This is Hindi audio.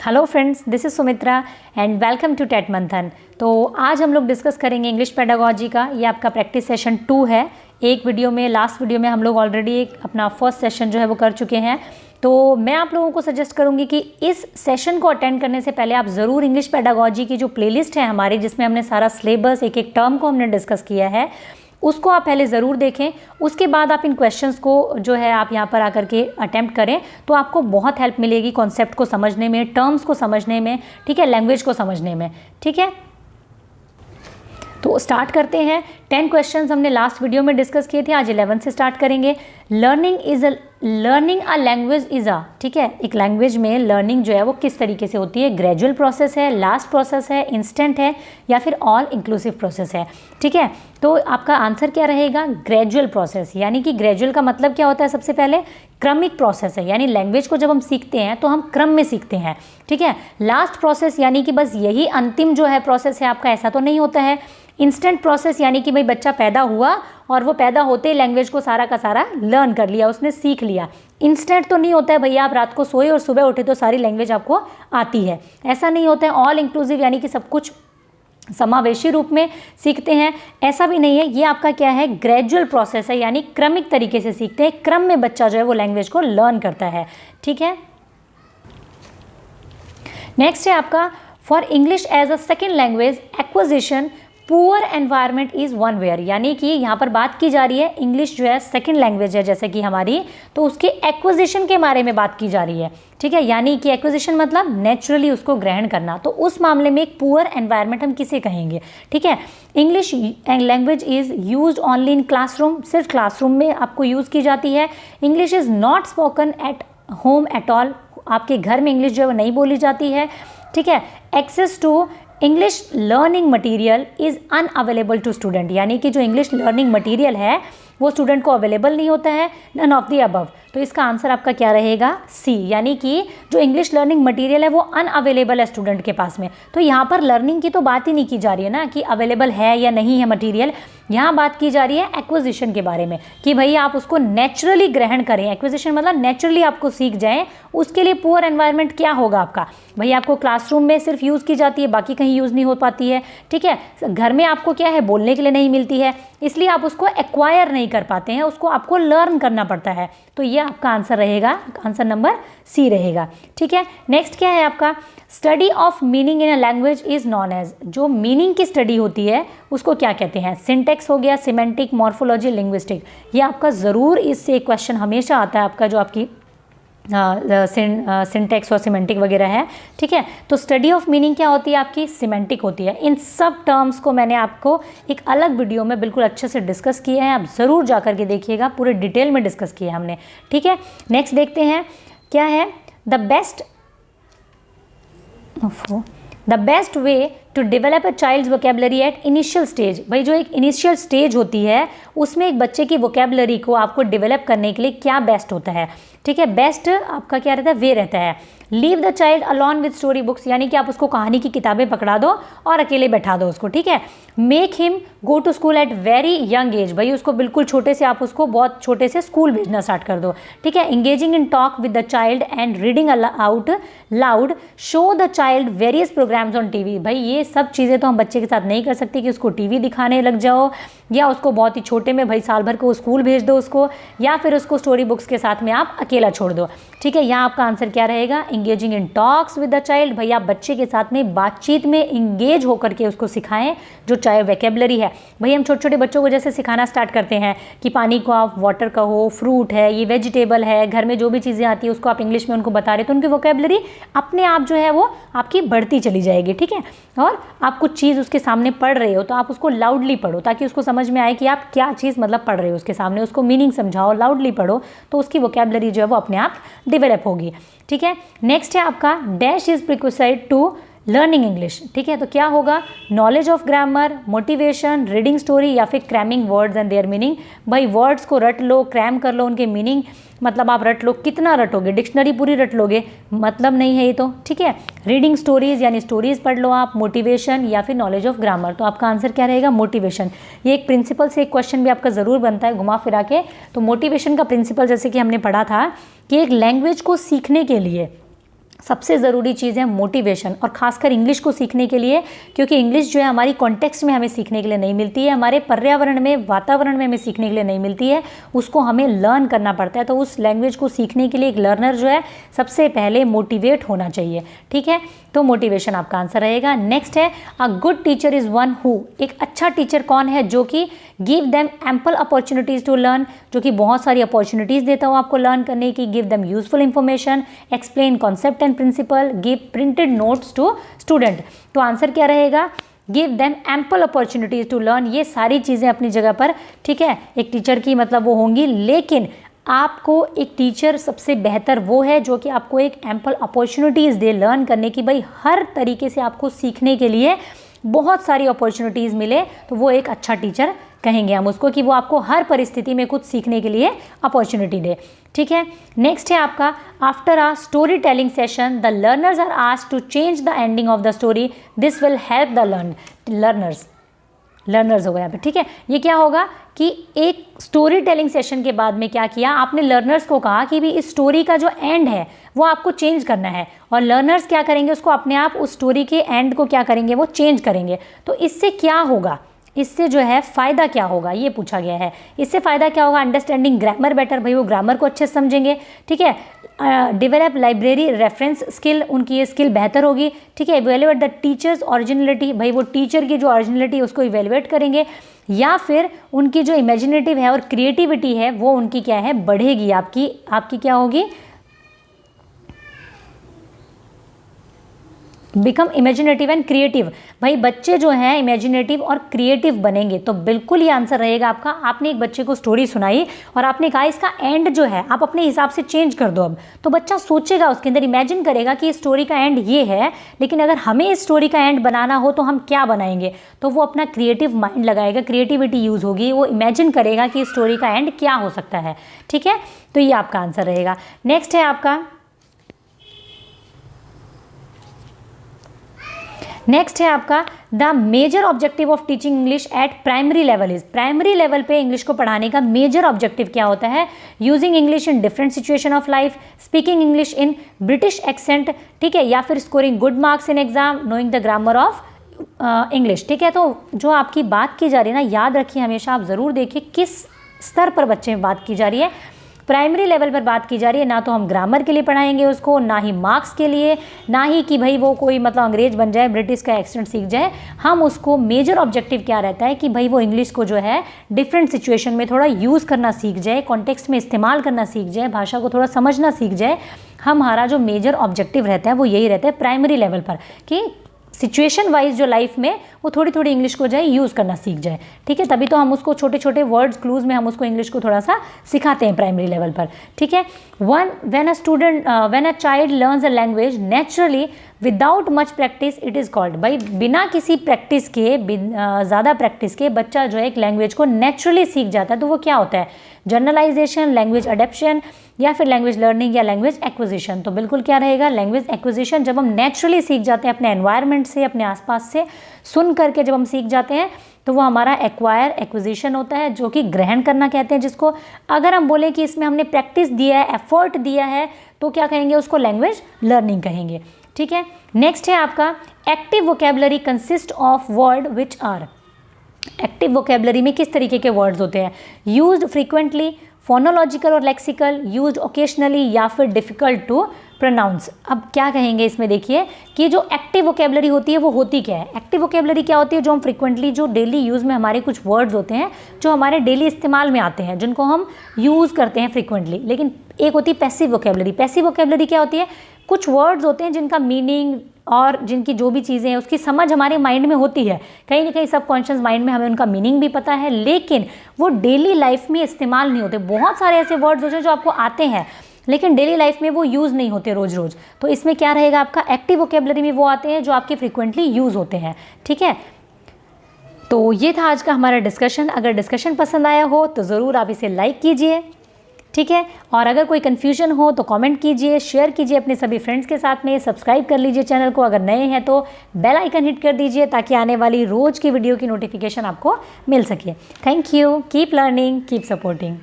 Hello friends, this is Sumitra and welcome to TET Manthan. तो आज हम लोग डिस्कस करेंगे इंग्लिश पेडागोजी का। ये आपका प्रैक्टिस सेशन 2 है। एक वीडियो में, लास्ट वीडियो में हम लोग ऑलरेडी अपना फर्स्ट सेशन जो है वो कर चुके हैं। तो मैं आप लोगों को सजेस्ट करूंगी कि इस सेशन को अटेंड करने से पहले आप ज़रूर इंग्लिश पेडागोजी की जो प्लेलिस्ट है हमारी, जिसमें हमने सारा सिलेबस, एक एक टर्म को हमने डिस्कस किया है, उसको आप पहले ज़रूर देखें। उसके बाद आप इन क्वेश्चंस को जो है आप यहाँ पर आकर के अटेम्प्ट करें, तो आपको बहुत हेल्प मिलेगी कॉन्सेप्ट को समझने में, टर्म्स को समझने में, ठीक है, लैंग्वेज को समझने में, ठीक है। तो स्टार्ट करते हैं। 10 क्वेश्चंस हमने लास्ट वीडियो में डिस्कस किए थे, आज 11 से स्टार्ट करेंगे। Learning a language is a, ठीक है, एक लैंग्वेज में लर्निंग जो है वो किस तरीके से होती है, ग्रेजुअल प्रोसेस है, लास्ट प्रोसेस है, इंस्टेंट है, या फिर ऑल इंक्लूसिव प्रोसेस है, ठीक है। तो आपका आंसर क्या रहेगा, ग्रेजुअल प्रोसेस। यानी कि ग्रेजुअल का मतलब क्या होता है, सबसे पहले क्रमिक प्रोसेस है, यानी लैंग्वेज को जब हम सीखते हैं तो हम क्रम में सीखते हैं, ठीक है। लास्ट प्रोसेस यानी कि बस यही अंतिम जो है प्रोसेस है आपका, ऐसा तो नहीं होता है। इंस्टेंट प्रोसेस यानी कि भाई बच्चा पैदा हुआ और वो पैदा होते ही लैंग्वेज को सारा का सारा लर्न कर लिया, उसने सीख लिया। इंस्टेंट तो नहीं होता है भैया आप रात को सोए और सुबह उठे तो सारी लैंग्वेज आपको आती है, ऐसा नहीं होता है। ऑल इंक्लूसिव यानी कि सब कुछ समावेशी रूप में सीखते हैं, ऐसा भी नहीं है। ये आपका क्या है, ग्रेजुअल प्रोसेस है, यानी क्रमिक तरीके से सीखते हैं, क्रम में बच्चा जो है वो लैंग्वेज को लर्न करता है, ठीक है। नेक्स्ट है आपका, for English as a second language acquisition poor environment is one where. यानी कि यहाँ पर बात की जा रही है, इंग्लिश जो है सेकंड लैंग्वेज है जैसे कि हमारी, तो उसके एक्विजिशन के बारे में बात की जा रही है, ठीक है। यानी कि एक्विजिशन मतलब नेचुरली उसको ग्रहण करना, तो उस मामले में एक पुअर एनवायरनमेंट हम किसे कहेंगे, ठीक है। English language is used only in classroom, सिर्फ क्लासरूम में आपको यूज़ की जाती है। English is not spoken at home at all, आपके घर में इंग्लिश जो है वो नहीं बोली जाती है, ठीक है। Access to English learning material is unavailable to student, यानी कि जो इंग्लिश लर्निंग मटीरियल है वो स्टूडेंट को अवेलेबल नहीं होता है। नन ऑफ द अबव, तो इसका आंसर आपका क्या रहेगा, सी। यानी कि जो इंग्लिश लर्निंग मटेरियल है वो अनअवेलेबल है स्टूडेंट के पास में। तो यहाँ पर लर्निंग की तो बात ही नहीं की जा रही है ना, कि अवेलेबल है या नहीं है मटेरियल। यहाँ बात की जा रही है एक्विजिशन के बारे में, कि भाई आप उसको नेचुरली ग्रहण करें। एक्विजिशन मतलब नेचुरली आपको सीख जाएं, उसके लिए पुअर एनवायरनमेंट क्या होगा आपका, भाई आपको क्लासरूम में सिर्फ यूज़ की जाती है, बाकी कहीं यूज़ नहीं हो पाती है, ठीक है। घर में आपको क्या है, बोलने के लिए नहीं मिलती है, इसलिए आप उसको एक्वायर नहीं कर पाते हैं, उसको आपको लर्न करना पड़ता है। तो ये आपका आंसर रहेगा, आंसर नंबर सी रहेगा, ठीक है। नेक्स्ट क्या है आपका, study of meaning in a language is known as, जो मीनिंग की स्टडी होती है उसको क्या कहते हैं, सिंटेक्स हो गया, सिमेंटिक, मॉर्फोलॉजी, लिंग्विस्टिक। ये आपका ज़रूर इससे क्वेश्चन हमेशा आता है आपका, जो आपकी सिंटेक्स और सिमेंटिक वगैरह है, ठीक है। तो स्टडी ऑफ मीनिंग क्या होती है आपकी, सिमेंटिक होती है। इन सब टर्म्स को मैंने आपको एक अलग वीडियो में बिल्कुल अच्छे से डिस्कस किया है, आप ज़रूर जा कर के देखिएगा, पूरे डिटेल में डिस्कस किया है हमने, ठीक है। नेक्स्ट देखते हैं क्या है, the best way to develop a child's vocabulary at initial stage. भाई जो एक इनिशियल स्टेज होती है उसमें एक बच्चे की वोकेबलरी को आपको डेवलप करने के लिए क्या बेस्ट होता है, ठीक है। बेस्ट आपका क्या रहता है, वे रहता है, leave the child alone with story books, यानी कि आप उसको कहानी की किताबें पकड़ा दो और अकेले बैठा दो उसको, ठीक है। Make him go to school at very young age, भाई उसको बिल्कुल छोटे से, आप उसको बहुत छोटे से स्कूल भेजना स्टार्ट कर दो, ठीक है। Engaging in talk with the child and reading out loud, show the child various programmes on TV. भाई ये सब चीज़ें तो हम बच्चे के साथ नहीं कर सकते कि उसको टीवी दिखाने लग जाओ, या उसको बहुत ही छोटे में भाई साल भर को स्कूल भेज दो उसको, या फिर उसको स्टोरी बुक्स के साथ में आप अकेला छोड़ दो, ठीक है। यहाँ आपका आंसर क्या रहेगा, engaging in talks with the child. भाई आप बच्चे के साथ में बातचीत में इंगेज होकर के उसको सिखाएं, जो चाहे वोकेबलरी है। भाई हम छोटे छोटे बच्चों को जैसे सिखाना स्टार्ट करते हैं कि पानी को आप वाटर कहो, फ्रूट है, ये वेजिटेबल है, घर में जो भी चीज़ें आती है उसको आप इंग्लिश में उनको बता रहे, तो उनकी वोकेबलरी अपने आप जो है वो आपकी बढ़ती चली जाएगी, ठीक है। और आप कुछ चीज़ उसके सामने पढ़ रहे हो तो आप उसको लाउडली पढ़ो, ताकि उसको समझ में आए कि आप क्या चीज़ मतलब पढ़ रहे हो उसके सामने, उसको मीनिंग समझाओ, लाउडली पढ़ो, तो उसकी वोकेबलरी जो है वो अपने आप डेवलप होगी, ठीक है। नेक्स्ट है आपका, dash is prerequisite to learning English, ठीक है। तो क्या होगा, knowledge of grammar, motivation, reading story, या फिर cramming words and their meaning. भाई वर्ड्स को रट लो, क्रैम कर लो उनके मीनिंग, मतलब आप रट लो, कितना रटोगे, डिक्शनरी पूरी रट लोगे, मतलब नहीं है ये तो, ठीक है। रीडिंग स्टोरीज यानी स्टोरीज पढ़ लो आप, मोटिवेशन या फिर नॉलेज ऑफ ग्रामर। तो आपका आंसर क्या रहेगा, मोटिवेशन। ये एक प्रिंसिपल से एक क्वेश्चन भी आपका ज़रूर बनता है घुमा फिरा के। तो मोटिवेशन का प्रिंसिपल जैसे कि हमने पढ़ा था कि एक लैंग्वेज को सीखने के लिए सबसे ज़रूरी चीज़ है मोटिवेशन, और खासकर इंग्लिश को सीखने के लिए, क्योंकि इंग्लिश जो है हमारी कॉन्टेक्स्ट में हमें सीखने के लिए नहीं मिलती है, हमारे पर्यावरण में, वातावरण में हमें सीखने के लिए नहीं मिलती है, उसको हमें लर्न करना पड़ता है। तो उस लैंग्वेज को सीखने के लिए एक लर्नर जो है सबसे पहले मोटिवेट होना चाहिए, ठीक है। तो मोटिवेशन आपका आंसर रहेगा। नेक्स्ट है a good teacher is one who, एक अच्छा टीचर कौन है जो कि give them ample opportunities to learn, जो कि बहुत सारी अपॉर्चुनिटीज़ देता हो आपको लर्न करने की, give them useful information, explain concept and principle, give printed notes to student. तो आंसर क्या रहेगा, give them ample opportunities to learn. ये सारी चीज़ें अपनी जगह पर, ठीक है, एक टीचर की मतलब वो होंगी, लेकिन आपको एक टीचर सबसे बेहतर वो है जो कि आपको एक एम्पल अपॉर्चुनिटीज़ दे लर्न करने की, भाई हर तरीके से आपको सीखने के लिए बहुत सारी अपॉर्चुनिटीज़ मिले, तो वो एक अच्छा टीचर कहेंगे हम उसको, कि वो आपको हर परिस्थिति में कुछ सीखने के लिए अपॉर्चुनिटी दे, ठीक है। नेक्स्ट है आपका after a storytelling session the learners are asked to change the ending of the story, this will help the learners हो गया यहाँ पे, ठीक है। ये क्या होगा कि एक स्टोरी टेलिंग सेशन के बाद में क्या किया आपने, लर्नर्स को कहा कि भी इस स्टोरी का जो एंड है वो आपको चेंज करना है, और लर्नर्स क्या करेंगे, उसको अपने आप उस स्टोरी के एंड को क्या करेंगे, वो चेंज करेंगे। तो इससे क्या होगा, इससे जो है फ़ायदा क्या होगा, ये पूछा गया है। इससे फ़ायदा क्या होगा, अंडरस्टैंडिंग ग्रामर बेटर, भाई वो ग्रामर को अच्छे से समझेंगे, ठीक है। डेवलप लाइब्रेरी रेफरेंस स्किल, उनकी ये स्किल बेहतर होगी, ठीक है। इवेल्युएट द टीचर्स ओरिजिनलिटी, भाई वो टीचर की जो ओरिजिनलिटी है उसको इवेल्युएट करेंगे, या फिर उनकी जो इमेजिनेटिव है और क्रिएटिविटी है वो उनकी क्या है, बढ़ेगी, आपकी क्या होगी, बिकम इमेजिनेटिव एंड क्रिएटिव। भाई बच्चे जो हैं इमेजिनेटिव और क्रिएटिव बनेंगे। तो बिल्कुल ये आंसर रहेगा आपका। आपने एक बच्चे को स्टोरी सुनाई और आपने कहा इसका एंड जो है आप अपने हिसाब से चेंज कर दो अब, तो बच्चा सोचेगा, उसके अंदर इमेजिन करेगा कि इस स्टोरी का एंड ये है, लेकिन अगर हमें इस स्टोरी का एंड बनाना हो तो हम क्या बनाएंगे, तो वो अपना क्रिएटिव माइंड लगाएगा, क्रिएटिविटी यूज़ होगी, वो इमेजिन करेगा कि इस स्टोरी का एंड क्या हो सकता है, ठीक है। तो ये आपका आंसर रहेगा। नेक्स्ट है आपका, नेक्स्ट है आपका the major objective of teaching English at primary level is, primary level पे इंग्लिश को पढ़ाने का मेजर ऑब्जेक्टिव क्या होता है, using English in different situation of life, speaking English in British accent, ठीक है, या फिर scoring good marks in exam, knowing the grammar of English, ठीक है। तो जो आपकी बात की जा रही है ना, याद रखिए हमेशा, आप ज़रूर देखिए किस स्तर पर बच्चे में बात की जा रही है। प्राइमरी लेवल पर बात की जा रही है, ना तो हम ग्रामर के लिए पढ़ाएंगे उसको, ना ही मार्क्स के लिए, ना ही कि भाई वो कोई मतलब अंग्रेज बन जाए, ब्रिटिश का एक्सेंट सीख जाए। हम उसको मेजर ऑब्जेक्टिव क्या रहता है कि भाई वो इंग्लिश को जो है डिफरेंट सिचुएशन में थोड़ा यूज़ करना सीख जाए, कॉन्टेक्स्ट में इस्तेमाल करना सीख जाए, भाषा को थोड़ा समझना सीख जाए। हमारा जो मेजर ऑब्जेक्टिव रहता है वो यही रहता है प्राइमरी लेवल पर, कि सिचुएशन वाइज जो लाइफ में वो थोड़ी थोड़ी इंग्लिश को जाए यूज़ करना सीख जाए, ठीक है। तभी तो हम उसको छोटे छोटे वर्ड्स क्लूज में हम उसको इंग्लिश को थोड़ा सा सिखाते हैं प्राइमरी लेवल पर, ठीक है। When a child learns a language naturally without much practice it is called, भाई बिना किसी प्रैक्टिस के, ज़्यादा प्रैक्टिस के बच्चा जो है एक लैंग्वेज को नेचुरली सीख जाता है, तो वो क्या होता है, जर्नलाइजेशन, लैंग्वेज अडेप्शन, या फिर लैंग्वेज लर्निंग या लैंग्वेज एक्विजिशन। तो बिल्कुल क्या रहेगा, लैंग्वेज एक्विजिशन। जब हम नेचुरली सीख जाते हैं अपने एनवायरनमेंट से, अपने आसपास से सुन करके जब हम सीख जाते हैं, तो वो हमारा एक्विजिशन होता है, जो कि ग्रहण करना कहते हैं जिसको। अगर हम बोलें कि इसमें हमने प्रैक्टिस दिया है, एफर्ट दिया है, तो क्या कहेंगे, उसको लैंग्वेज लर्निंग कहेंगे, ठीक है। नेक्स्ट है आपका active vocabulary consist of word which are, active vocabulary में किस तरीके के वर्ड्स होते हैं, यूज्ड फ्रीक्वेंटली, फोनोलॉजिकल और लेक्सिकल, यूज्ड ओकेशनली, या फिर डिफिकल्ट टू प्रोनाउंस। अब क्या कहेंगे इसमें, देखिए कि जो एक्टिव वोकेबलरी होती है वो होती क्या है। एक्टिव वोकेबलरी क्या होती है, जो हम फ्रीक्वेंटली, जो डेली यूज़ में हमारे कुछ वर्ड्स होते हैं जो हमारे डेली इस्तेमाल में आते हैं, जिनको हम यूज़ करते हैं फ्रीक्वेंटली। लेकिन एक होती है पैसिव वोकेबलरी। पैसिव वोकेबलरी क्या होती है, कुछ वर्ड्स होते हैं जिनका मीनिंग और जिनकी जो भी चीज़ें हैं उसकी समझ हमारे माइंड में होती है, कहीं ना कहीं सबकॉन्शियस माइंड में हमें उनका मीनिंग भी पता है, लेकिन वो डेली लाइफ में इस्तेमाल नहीं होते। बहुत सारे ऐसे वर्ड्स होते हैं जो आपको आते हैं लेकिन डेली लाइफ में वो यूज़ नहीं होते रोज़ रोज़। तो इसमें क्या रहेगा आपका, एक्टिव वोकेबलरी में वो आते हैं जो आपके फ्रीक्वेंटली यूज़ होते हैं, ठीक है। तो ये था आज का हमारा डिस्कशन। अगर डिस्कशन पसंद आया हो तो ज़रूर आप इसे लाइक कीजिए, ठीक है। और अगर कोई कन्फ्यूजन हो तो कमेंट कीजिए, शेयर कीजिए अपने सभी फ्रेंड्स के साथ में, सब्सक्राइब कर लीजिए चैनल को। अगर नए हैं तो बेल आइकन हिट कर दीजिए ताकि आने वाली रोज़ की वीडियो की नोटिफिकेशन आपको मिल सके। Thank you, keep learning, keep supporting.